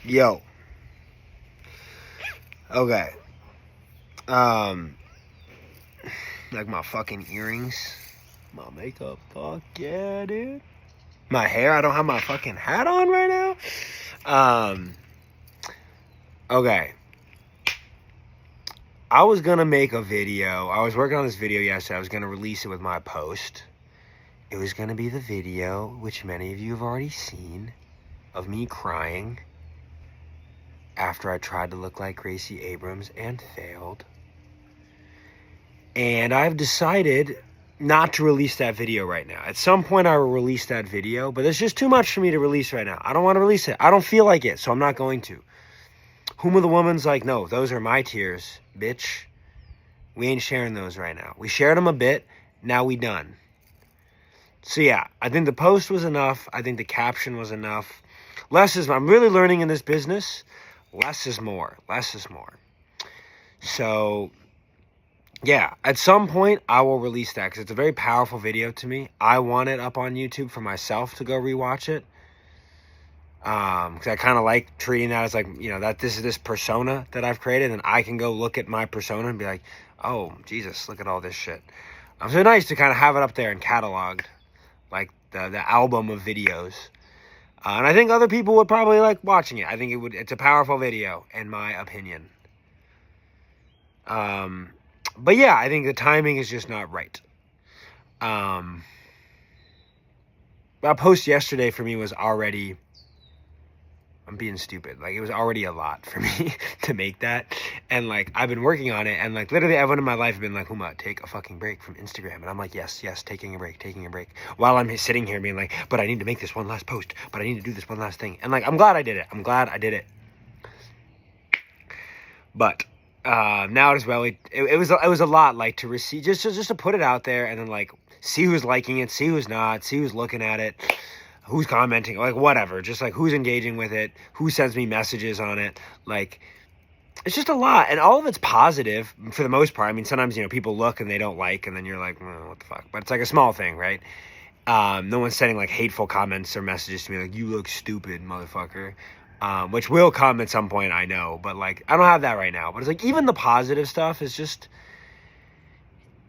Yo. Okay. Like my fucking earrings. My makeup. Fuck yeah, dude. My hair. I don't have my fucking hat on right now. Okay. I was gonna make a video. I was working on this video yesterday. I was gonna release it with my post. It was gonna be the video, which many of you have already seen, of me crying after I tried to look like Gracie Abrams and failed. And I've decided not to release that video right now. At some point I will release that video, but it's just too much for me to release right now. I don't want to release it. I don't feel like it, so I'm not going to. Huma the woman's like, no, those are my tears, bitch. We ain't sharing those right now. We shared them a bit, now we done. So yeah, I think the post was enough. I think the caption was enough. I'm really learning in this business. Less is more. Less is more. So yeah, at some point I will release that because it's a very powerful video to me. I want it up on YouTube for myself to go rewatch it. Because I kind of like treating that as like, you know, that this is this persona that I've created, and I can go look at my persona and be like, oh, Jesus, look at all this shit. So nice to kind of have it up there and cataloged, like the album of videos. And I think other people would probably like watching it. I think it's a powerful video, in my opinion. But yeah, I think the timing is just not right. That post yesterday for me was already, I'm being stupid. Like, it was already a lot for me to make that. And like, I've been working on it, and like literally everyone in my life has been like, Huma, take a fucking break from Instagram. And I'm like, yes, taking a break. While I'm sitting here being like, but I need to make this one last post, but I need to do this one last thing. And like, I'm glad I did it. But now as well, it was a lot, like, to receive, just to put it out there, and then like see who's liking it, see who's not, see who's looking at it, who's commenting, like whatever, just like who's engaging with it, who sends me messages on it. Like, it's just a lot, and all of it's positive for the most part. I mean, sometimes, you know, people look and they don't like, and then you're like, well, what the fuck? But it's like a small thing, right? No one's sending like hateful comments or messages to me like, you look stupid, motherfucker. Which will come at some point, I know, but like, I don't have that right now. But it's like, even the positive stuff is just,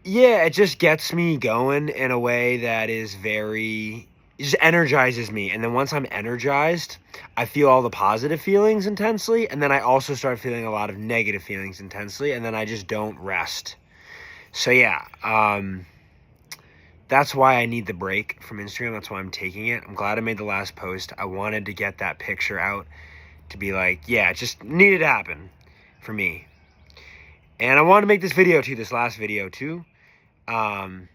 yeah, it just gets me going in a way that is it just energizes me. And then once I'm energized, I feel all the positive feelings intensely. And then I also start feeling a lot of negative feelings intensely. And then I just don't rest. So yeah, that's why I need the break from Instagram. That's why I'm taking it. I'm glad I made the last post. I wanted to get that picture out to be like, yeah, it just needed to happen for me. And I wanted to make this video too, this last video too. And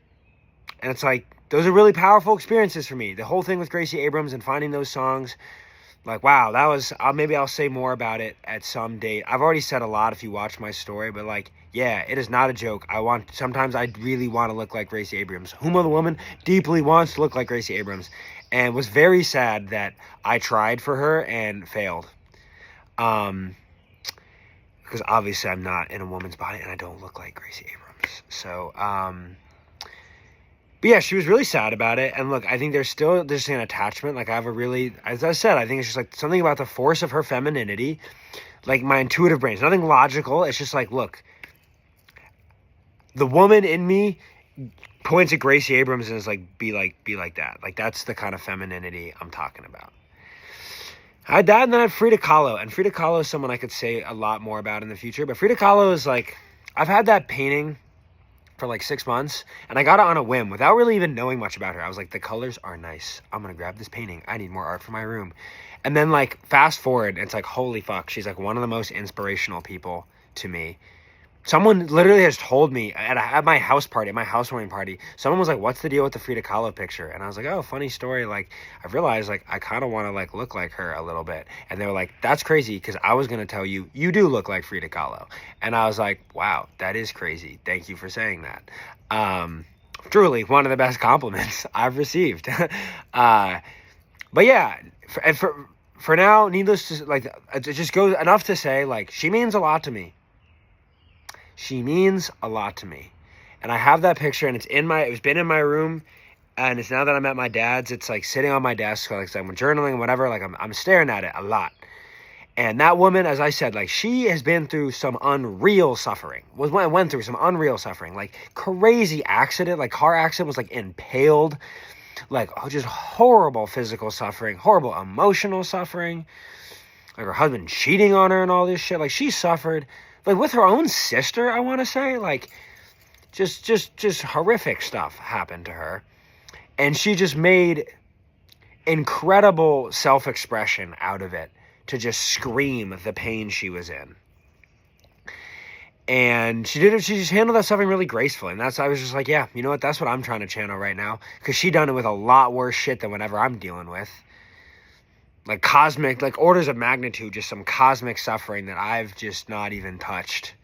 it's like, those are really powerful experiences for me. The whole thing with Gracie Abrams and finding those songs, like, wow, that was, maybe I'll say more about it at some date. I've already said a lot if you watch my story, but like, yeah, it is not a joke. Sometimes I really want to look like Gracie Abrams. Huma the woman deeply wants to look like Gracie Abrams, and was very sad that I tried for her and failed. Because obviously I'm not in a woman's body and I don't look like Gracie Abrams. So, but yeah, she was really sad about it. And look, I think there's an attachment. Like, as I said, I think it's just like something about the force of her femininity. Like, my intuitive brain, it's nothing logical. It's just like, look, the woman in me points at Gracie Abrams and is like, be like that. Like, that's the kind of femininity I'm talking about. I had that, and then I had Frida Kahlo. And Frida Kahlo is someone I could say a lot more about in the future. But Frida Kahlo is like, I've had that painting for like 6 months, and I got it on a whim without really even knowing much about her. I was like, the colors are nice. I'm going to grab this painting. I need more art for my room. And then like, fast forward, it's like, holy fuck. She's like one of the most inspirational people to me. Someone literally has told me at my house party, at my housewarming party, someone was like, what's the deal with the Frida Kahlo picture? And I was like, oh, funny story. Like, I realized like, I kind of want to like look like her a little bit. And they were like, that's crazy, because I was going to tell you, you do look like Frida Kahlo. And I was like, wow, that is crazy. Thank you for saying that. Truly one of the best compliments I've received. But yeah, for now, needless to, like, it just goes enough to say, like, she means a lot to me. She means a lot to me. And I have that picture, and it's been in my room, and it's now that I'm at my dad's, it's like sitting on my desk, like I'm journaling, whatever, like I'm staring at it a lot. And that woman, as I said, like, she has been through some unreal suffering. Went through some unreal suffering. Like, crazy accident. Like, car accident, was, like, impaled. Like, just horrible physical suffering. Horrible emotional suffering. Like, her husband cheating on her and all this shit. Like, she suffered. Like, with her own sister, I want to say. Like, just horrific stuff happened to her. And she just made incredible self-expression out of it, to just scream the pain she was in. And she just handled that suffering really gracefully. And I was just like, yeah, you know what? That's what I'm trying to channel right now. Because she done it with a lot worse shit than whatever I'm dealing with. Like cosmic, like orders of magnitude, just some cosmic suffering that I've just not even touched.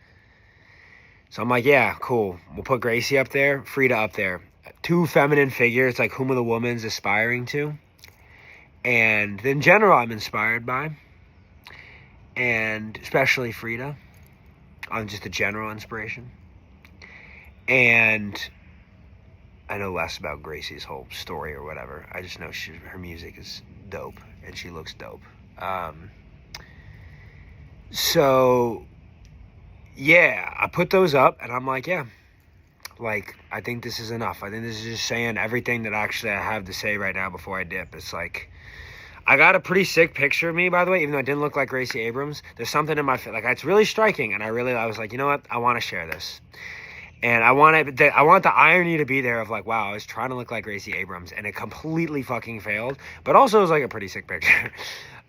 So I'm like, yeah, cool. We'll put Gracie up there, Frida up there. Two feminine figures, like Huma the woman's aspiring to. And in general, I'm inspired by. And especially Frida, on just a general inspiration. And I know less about Gracie's whole story or whatever. I just know her music is dope, and she looks dope. So, yeah, I put those up, and I'm like, yeah, like, I think this is enough. I think this is just saying everything that actually I have to say right now before I dip. It's like, I got a pretty sick picture of me, by the way, even though I didn't look like Gracie Abrams. There's something in my face, like, it's really striking, and I was like, you know what? I want to share this. And I want the irony to be there of like, wow, I was trying to look like Gracie Abrams, and it completely fucking failed. But also, it was like a pretty sick picture,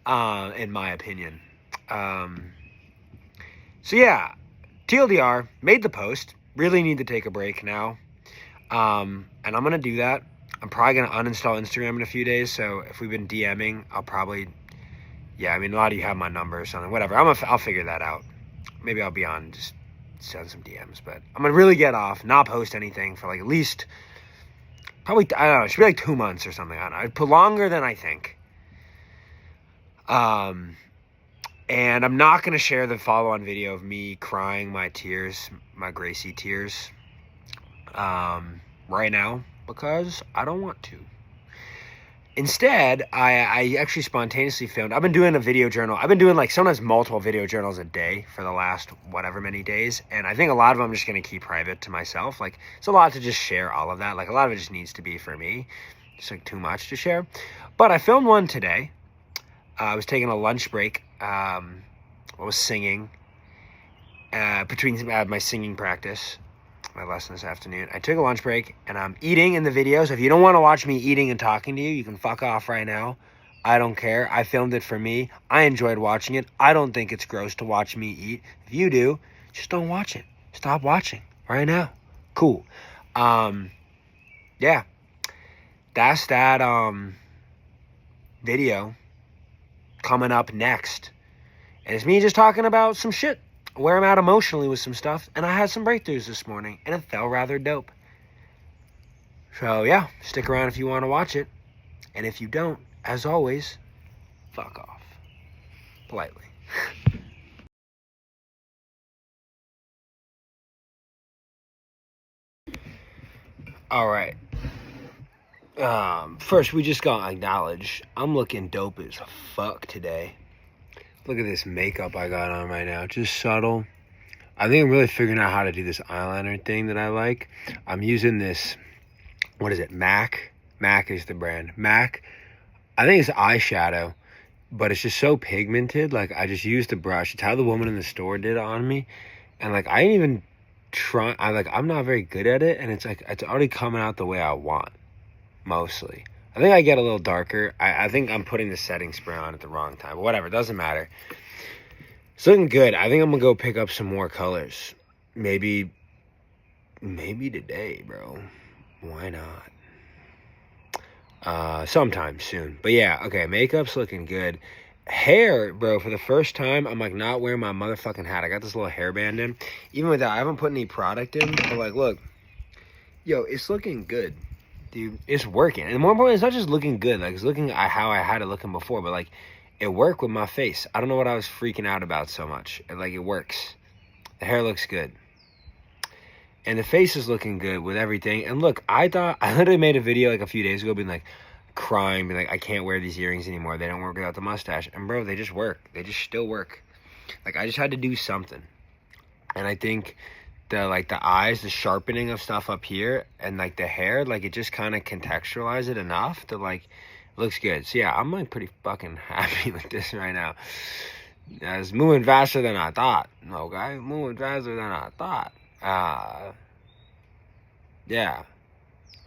in my opinion. So yeah, TLDR, made the post. Really need to take a break now. And I'm going to do that. I'm probably going to uninstall Instagram in a few days, so if we've been DMing, I'll probably, yeah, I mean, a lot of you have my number or something, whatever, I'll figure that out. Maybe I'll be on, just send some DMs, but I'm going to really get off, not post anything for like at least, probably, I don't know, it should be like 2 months or something, I don't know, I'd put longer than I think. And I'm not going to share the follow-on video of me crying my tears, my Gracie tears, right now, because I don't want to. Instead, I actually spontaneously filmed. I've been doing a video journal. I've been doing like sometimes multiple video journals a day for the last whatever many days. And I think a lot of them I'm just going to keep private to myself. Like, it's a lot to just share all of that. Like, a lot of it just needs to be for me. It's like too much to share. But I filmed one today. I was taking a lunch break. I was singing between my singing practice. My lesson this afternoon. I took a lunch break and I'm eating in the video. So if you don't want to watch me eating and talking to you, you can fuck off right now. I don't care. I filmed it for me. I enjoyed watching it. I don't think it's gross to watch me eat. If you do, just don't watch it. Stop watching right now. Cool. Yeah. That's that video coming up next. And it's me just talking about some shit, where I'm at emotionally with some stuff, and I had some breakthroughs this morning, and it felt rather dope. So yeah, stick around if you want to watch it, and if you don't, as always, fuck off. Politely. Alright. First, we just got acknowledged. I'm looking dope as fuck today. Look at this makeup I got on right now. Just subtle. I think I'm really figuring out how to do this eyeliner thing that I like. I'm using this, what is it, MAC? MAC is the brand. MAC, I think it's eyeshadow, but it's just so pigmented. Like, I just used the brush. It's how the woman in the store did it on me. And, like, I didn't even try. I'm not very good at it. And it's, like, it's already coming out the way I want, mostly. I think I get a little darker. I think I'm putting the setting spray on at the wrong time. But whatever, it doesn't matter. It's looking good. I think I'm going to go pick up some more colors. Maybe today, bro. Why not? Sometime soon. But yeah, okay, makeup's looking good. Hair, bro, for the first time, I'm like not wearing my motherfucking hat. I got this little hairband in. Even with that, I haven't put any product in. But like, look. Yo, it's looking good. Dude, it's working. And more important, it's not just looking good. Like, it's looking how I had it looking before. But, like, it worked with my face. I don't know what I was freaking out about so much. Like, it works. The hair looks good. And the face is looking good with everything. And look, I literally made a video, like, a few days ago being like, crying, being like, I can't wear these earrings anymore. They don't work without the mustache. And bro, they just work. They just still work. Like, I just had to do something. And I think the eyes, the sharpening of stuff up here, and like the hair, like it just kind of contextualized it enough to like, looks good. So yeah, I'm like pretty fucking happy with this right now. It's moving faster than I thought. Okay, moving faster than I thought. Yeah,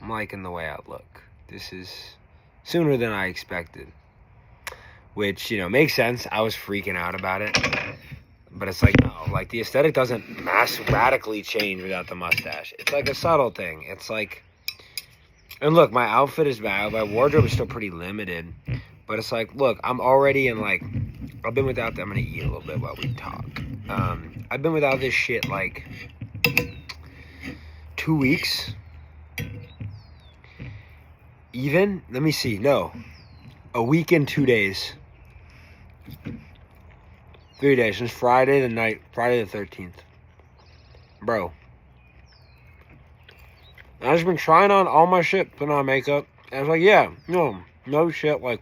I'm liking the way I look. This is sooner than I expected, which, you know, makes sense. I was freaking out about it, but it's like, no, like the aesthetic doesn't radically change without the mustache. It's like a subtle thing. It's like, and look, my outfit is bad. My wardrobe is still pretty limited, but it's like, look, I'm already in like, I've been without that. I'm gonna eat a little bit while we talk. I've been without this shit like 2 weeks. Even, let me see, no, a week and 2 days. 3 days, since Friday the 13th. Bro. I just been trying on all my shit, putting on makeup. And I was like, yeah, no shit, like,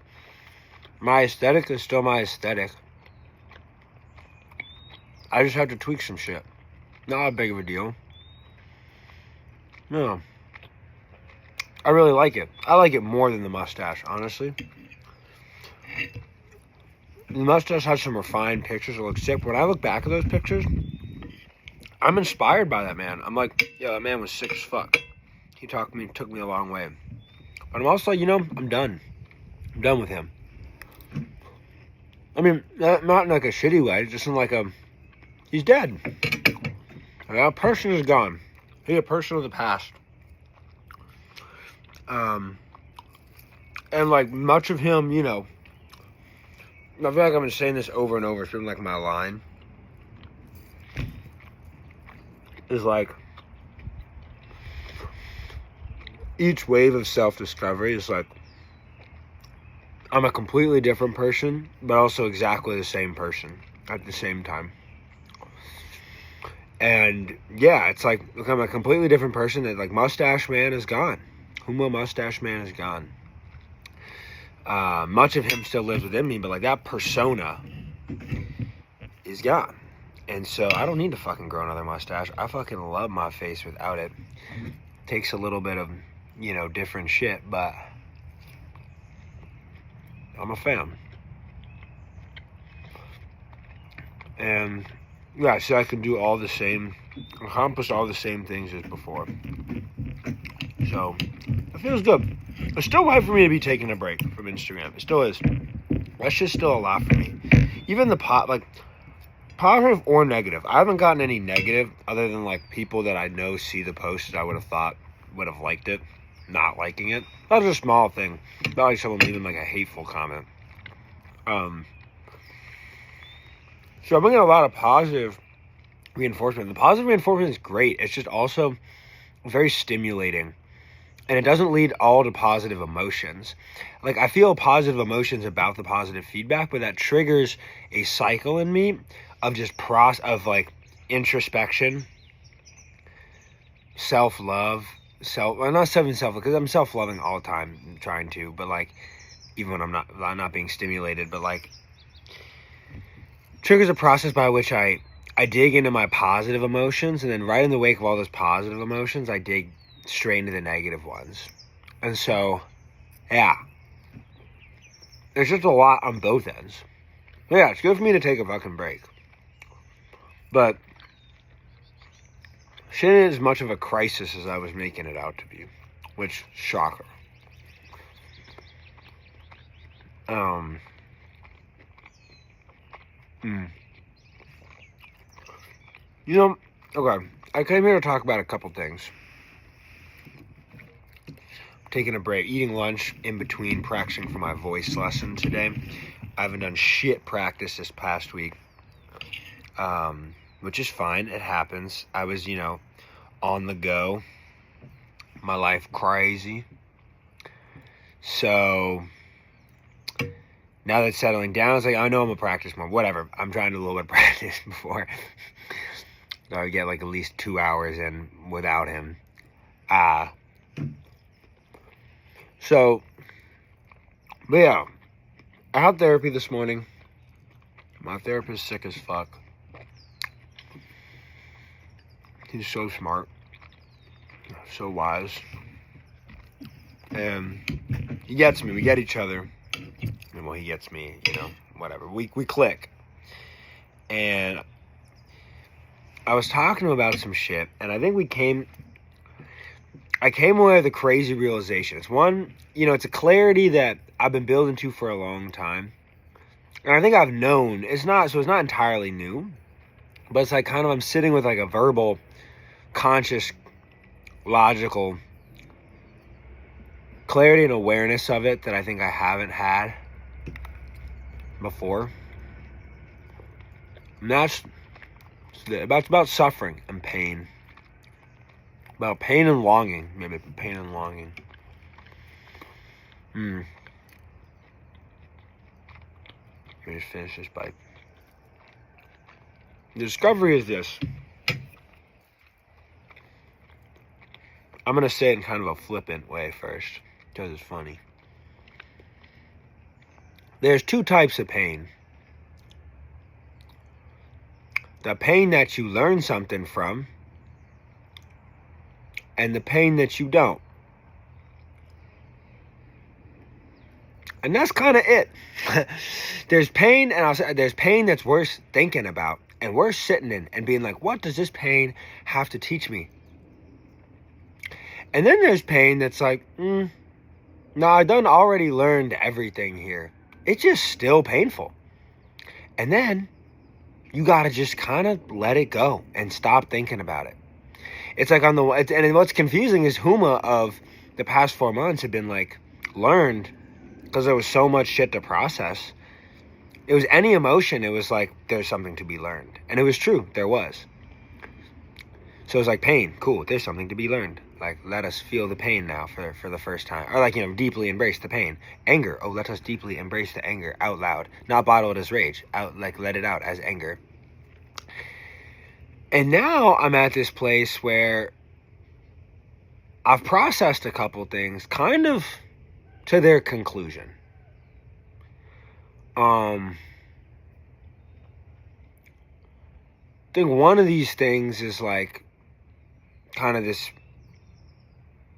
my aesthetic is still my aesthetic. I just have to tweak some shit. Not a big of a deal. No. I really like it. I like it more than the mustache, honestly. The mustache has some refined pictures that look sick. But when I look back at those pictures, I'm inspired by that man. I'm like, yo, that man was sick as fuck. He took me a long way. But I'm also, you know, I'm done. I'm done with him. I mean, not in like a shitty way, just in like a, he's dead. That person is gone. He's a person of the past. And like much of him, you know, I feel like I've been saying this over and over. It's been like my line. Is like, each wave of self-discovery is like, I'm a completely different person, but also exactly the same person at the same time. And yeah, it's like, look, I'm a completely different person. That like Mustache Man is gone. Huma Mustache Man is gone. Much of him still lives within me, but like that persona is gone. And so I don't need to fucking grow another mustache. I fucking love my face without it. Takes a little bit of, you know, different shit, but I'm a fan. And yeah, so I can do all the same, accomplish all the same things as before. So it feels good. It's still right for me to be taking a break from Instagram. It still is. That's just still a lot for me. Even the positive or negative. I haven't gotten any negative other than like people that I know see the post that I would have thought would have liked it, not liking it. That was a small thing. Not like someone leaving like a hateful comment. So I'm getting a lot of positive reinforcement. The positive reinforcement is great. It's just also very stimulating. And it doesn't lead all to positive emotions. Like, I feel positive emotions about the positive feedback, but that triggers a cycle in me of just like introspection, self-love, well, not self-love, because I'm self-loving all the time, I'm trying to, but like, even when I'm not being stimulated, but like, triggers a process by which I dig into my positive emotions, and then right in the wake of all those positive emotions, I dig straight into the negative ones. And so, yeah, there's just a lot on both ends. But yeah, it's good for me to take a fucking break. But shit ain't as much of a crisis as I was making it out to be. Which, shocker. You know, okay, I came here to talk about a couple things. Taking a break, eating lunch in between practicing for my voice lesson today. I haven't done shit practice this past week, which is fine. It happens. I was, you know, on the go. My life crazy. So now that it's settling down, I was like, I know I'm gonna practice more. Whatever. I'm trying to do a little bit of practice before I get like at least 2 hours in without him. So But yeah, I had therapy this morning. My therapist is sick as fuck. He's so smart, so wise, and he gets me. We get each other. Well, he gets me, whatever. We click. And I was talking to him about some shit, and I think I came away with a crazy realization. It's one, it's a clarity that I've been building to for a long time. And I think I've known, it's not entirely new, but it's like kind of, I'm sitting with like a verbal, conscious, logical clarity and awareness of it that I think I haven't had before. And that's about suffering and pain. About pain and longing. Maybe pain and longing. Let me just finish this bite. The discovery is this. I'm going to say it in kind of a flippant way first, because it's funny. There's two types of pain. The pain that you learn something from, and the pain that you don't. And that's kind of it. There's pain, and I'll say there's pain that's worth thinking about and worth sitting in and being like, what does this pain have to teach me? And then there's pain that's like, no, I done already learned everything here. It's just still painful. And then you got to just kind of let it go and stop thinking about it. It's like and what's confusing is Huma of the past 4 months had been like learned, because there was so much shit to process. It was any emotion. It was like, there's something to be learned. And it was true. There was. So it was like pain. Cool. There's something to be learned. Like, let us feel the pain now for the first time. Or like, deeply embrace the pain. Anger. Oh, let us deeply embrace the anger out loud. Not bottle it as rage. Let it out as anger. And now I'm at this place where I've processed a couple things kind of to their conclusion. I think one of these things is like kind of this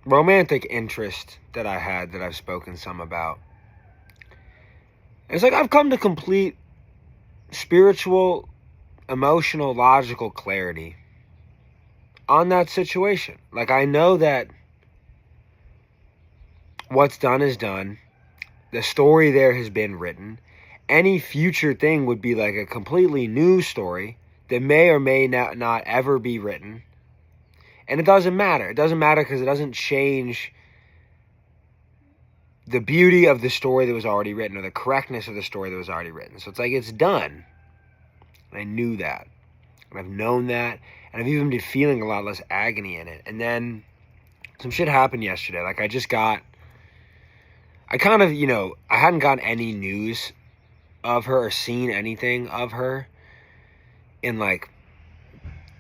romantic interest that I had that I've spoken some about. It's like I've come to complete spiritual, emotional, logical clarity on that situation. Like, I know that what's done is done. The story there has been written. Any future thing would be like a completely new story that may or may not ever be written. And it doesn't matter. It doesn't matter because it doesn't change the beauty of the story that was already written or the correctness of the story that was already written. So it's like, it's done. And I knew that. And I've known that. And I've even been feeling a lot less agony in it. And then some shit happened yesterday. Like, I hadn't gotten any news of her or seen anything of her in like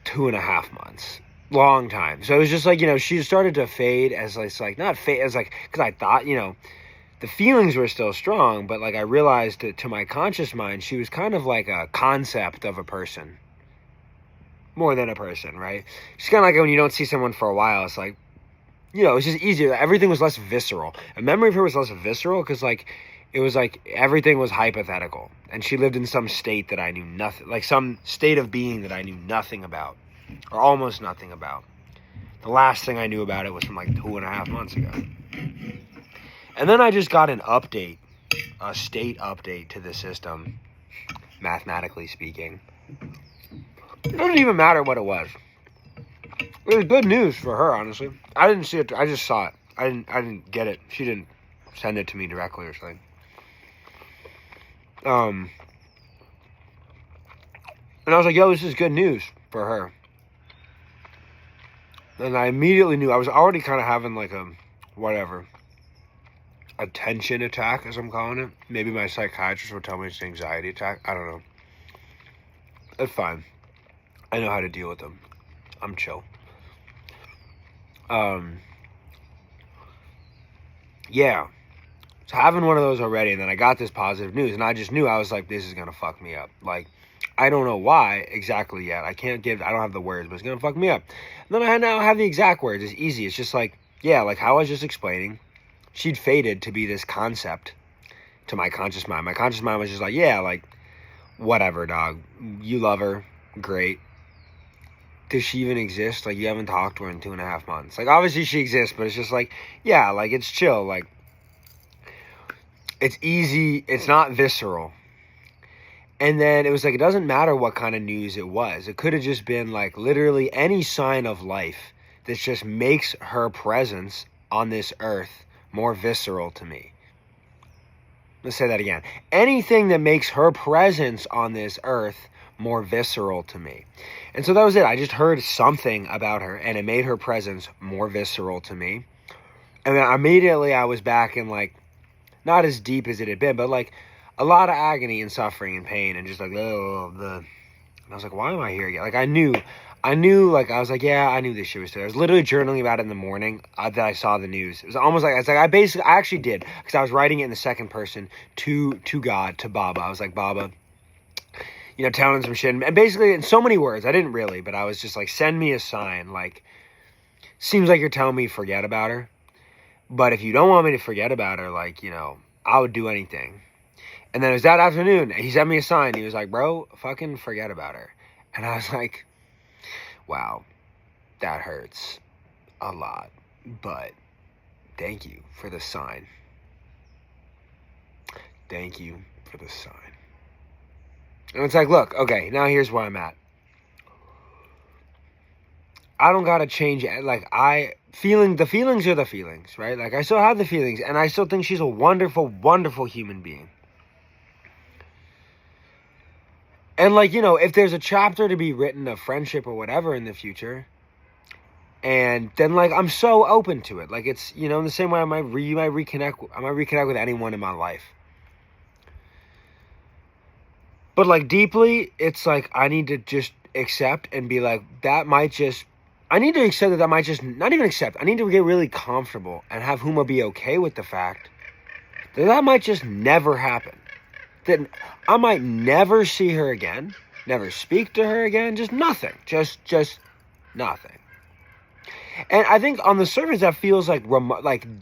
2.5 months. Long time. So it was just like, she started to fade as like not fade as like, because I thought, the feelings were still strong, but like I realized to my conscious mind, she was kind of like a concept of a person. More than a person, right? She's kind of like when you don't see someone for a while, it's like, it's just easier. Everything was less visceral. A memory of her was less visceral because like, it was like everything was hypothetical. And she lived in some state that I knew nothing, like some state of being that I knew nothing about. Or almost nothing about. The last thing I knew about it was from like 2.5 months ago. And then I just got an update, a state update to the system, mathematically speaking. It doesn't even matter what it was. It was good news for her, honestly. I didn't see it. I just saw it. I didn't get it. She didn't send it to me directly or something. And I was like, yo, this is good news for her. And I immediately knew. I was already kind of having like a tension attack, as I'm calling it. Maybe my psychiatrist would tell me it's an anxiety attack. I don't know. It's fine. I know how to deal with them. I'm chill. Yeah. So having one of those already, and then I got this positive news, and I just knew, I was like, this is going to fuck me up. Like, I don't know why exactly yet. I don't have the words, but it's going to fuck me up. And then I now have the exact words. It's easy. It's just like, yeah, like how I was just explaining, she'd faded to be this concept to my conscious mind. My conscious mind was just like, yeah, like, whatever, dog. You love her. Great. Does she even exist? Like, you haven't talked to her in 2.5 months. Like, obviously she exists, but it's just like, yeah, like, it's chill. Like, it's easy. It's not visceral. And then it was like, it doesn't matter what kind of news it was. It could have just been like literally any sign of life that just makes her presence on this earth more visceral to me. Let's say that again. Anything that makes her presence on this earth more visceral to me. And so that was it. I just heard something about her and it made her presence more visceral to me. And then immediately I was back in like, not as deep as it had been, but like a lot of agony and suffering and pain and just like, and I was like, why am I here again? Like I knew, like, I was like, yeah, I knew this shit was today. I was literally journaling about it in the morning that I saw the news. It was almost like, I actually did, because I was writing it in the second person to God, to Baba. I was like, Baba, you know, telling him some shit. And basically in so many words, I didn't really, but I was just like, send me a sign. Like, seems like you're telling me forget about her. But if you don't want me to forget about her, like, you know, I would do anything. And then it was that afternoon, he sent me a sign. He was like, bro, fucking forget about her. And I was like, wow, that hurts a lot. But thank you for the sign. Thank you for the sign. And it's like, look, okay, now here's where I'm at. I don't gotta change it. Like, the feelings are the feelings, right? Like, I still have the feelings, and I still think she's a wonderful, wonderful human being. And, like, you know, if there's a chapter to be written of friendship or whatever in the future, and then, like, I'm so open to it. Like, it's, you know, in the same way I might reconnect with anyone in my life. But, like, deeply, it's like, I need to just accept and be like, I need to accept that might just, not even accept, I need to get really comfortable and have Huma be okay with the fact that might just never happen. That I might never see her again, never speak to her again, just nothing, just nothing. And I think on the surface that feels like,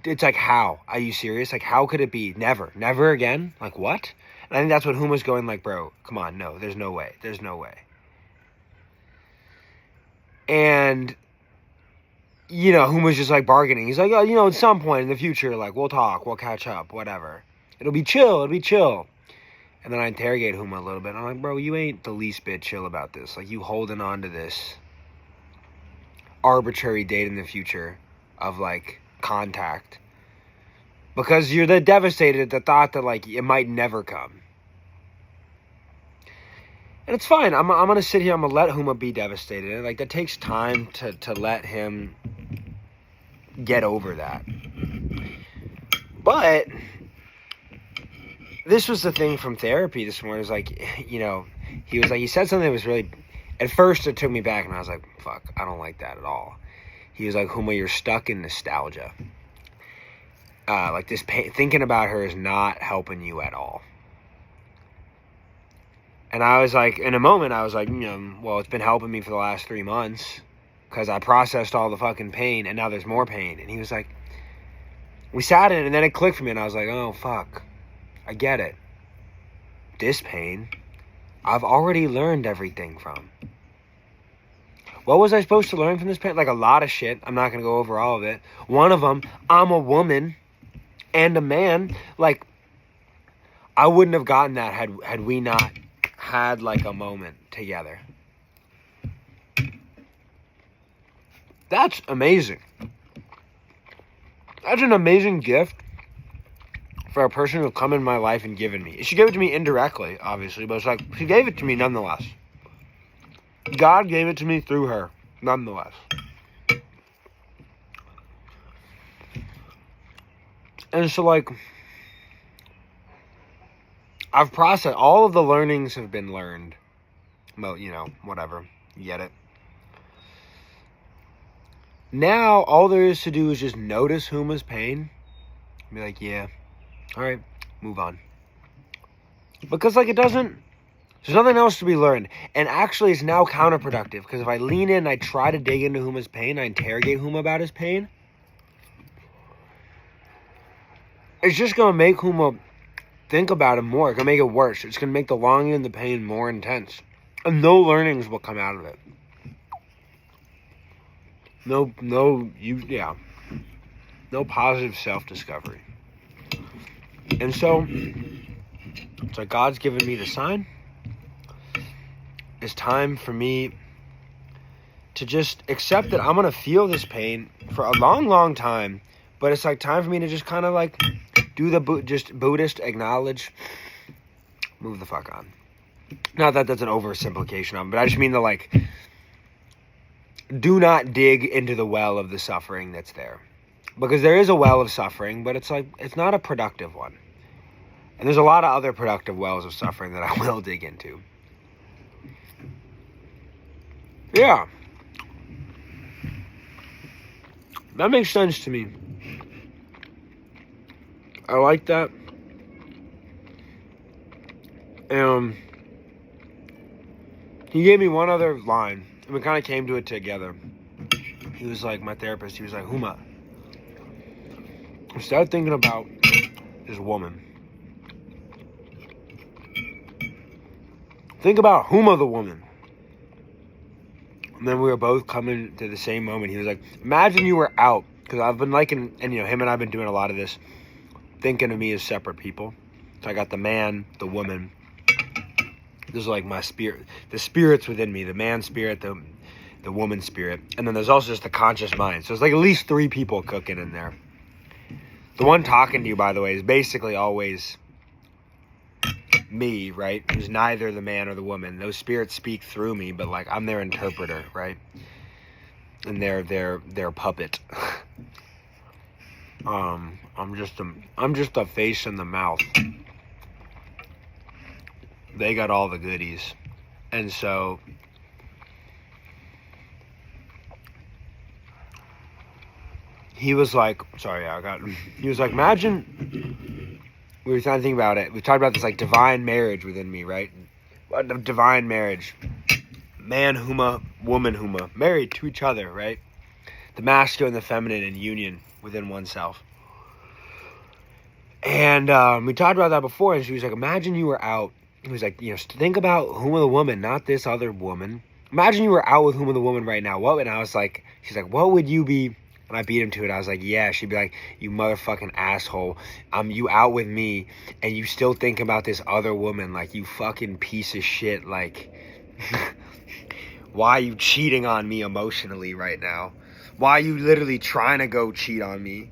it's like, how? Are you serious? Like, how could it be? Never again? Like, what? And I think that's what Huma's going like, bro, come on, no, there's no way. And, you know, Huma's just like bargaining. He's like, oh, you know, at some point in the future, like, we'll talk, we'll catch up, whatever. It'll be chill. And then I interrogate Huma a little bit. And I'm like, bro, you ain't the least bit chill about this. Like, you holding on to this arbitrary date in the future of, like, contact. Because you're devastated at the thought that, like, it might never come. And it's fine. I'm going to sit here. I'm going to let Huma be devastated. And, like, that takes time to let him get over that. But this was the thing from therapy this morning. It was like, you know, he said something that was really, at first it took me back and I was like, fuck, I don't like that at all. He was like, Huma, you're stuck in nostalgia. Like this pain, thinking about her is not helping you at all. And I was like, in a moment, I was like, you know, well, it's been helping me for the last 3 months because I processed all the fucking pain and now there's more pain. And he was like, we sat in it and then it clicked for me and I was like, oh, fuck. I get it. This pain, I've already learned everything from. What was I supposed to learn from this pain? Like a lot of shit. I'm not going to go over all of it. One of them, I'm a woman and a man. Like, I wouldn't have gotten that had we not had like a moment together. That's amazing. That's an amazing gift for a person who come in my life and given me. She gave it to me indirectly, obviously, but it's like, she gave it to me nonetheless. God gave it to me through her, nonetheless. And so, like, I've processed, all of the learnings have been learned. Well, you know, whatever, you get it. Now, all there is to do is just notice Huma's pain. Be like, yeah, All right, move on. Because, like, there's nothing else to be learned. And actually, it's now counterproductive. Because if I lean in and I try to dig into Huma's pain, I interrogate Huma about his pain, it's just going to make Huma think about him more. It's going to make it worse. It's going to make the longing and the pain more intense. And no learnings will come out of it. No positive self-discovery. And so, it's like God's given me the sign. It's time for me to just accept that I'm going to feel this pain for a long, long time. But it's like time for me to just kind of like do the just Buddhist acknowledge, move the fuck on. Not that that's an oversimplification of it, but I just mean to like, do not dig into the well of the suffering that's there. Because there is a well of suffering, but it's like, it's not a productive one. And there's a lot of other productive wells of suffering that I will dig into. Yeah. That makes sense to me. I like that. He gave me one other line, and we kind of came to it together. He was like, my therapist, he was like, Huma, I started thinking about this woman. Think about Huma the woman. And then we were both coming to the same moment. He was like, imagine you were out, because I've been liking, and you know, him and I have been doing a lot of this, thinking of me as separate people. So I got the man, the woman. This is like my spirit, the spirits within me, the man spirit, the woman spirit. And then there's also just the conscious mind. So it's like at least 3 people cooking in there. The one talking to you, by the way, is basically always me, right? Who's neither the man or the woman. Those spirits speak through me, but like I'm their interpreter, right? And they're their puppet. I'm just the face and the mouth. They got all the goodies. And so he was like, he was like, imagine, we were trying to think about it. We talked about this like divine marriage within me, right? Divine marriage. Man Huma, woman Huma, married to each other, right? The masculine and the feminine in union within oneself. And we talked about that before, and she was like, imagine you were out. He was like, you know, think about Huma the woman, not this other woman. Imagine you were out with Huma the woman right now. What? And I was like, she's like, what would you be? And I beat him to it. I was like, yeah. She'd be like, you motherfucking asshole. You out with me, and you still think about this other woman. Like, you fucking piece of shit. Like, why are you cheating on me emotionally right now? Why are you literally trying to go cheat on me?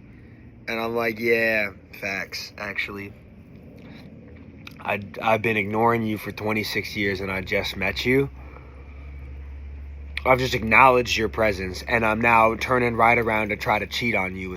And I'm like, yeah, facts, actually. I've been ignoring you for 26 years, and I just met you. I've just acknowledged your presence, and I'm now turning right around to try to cheat on you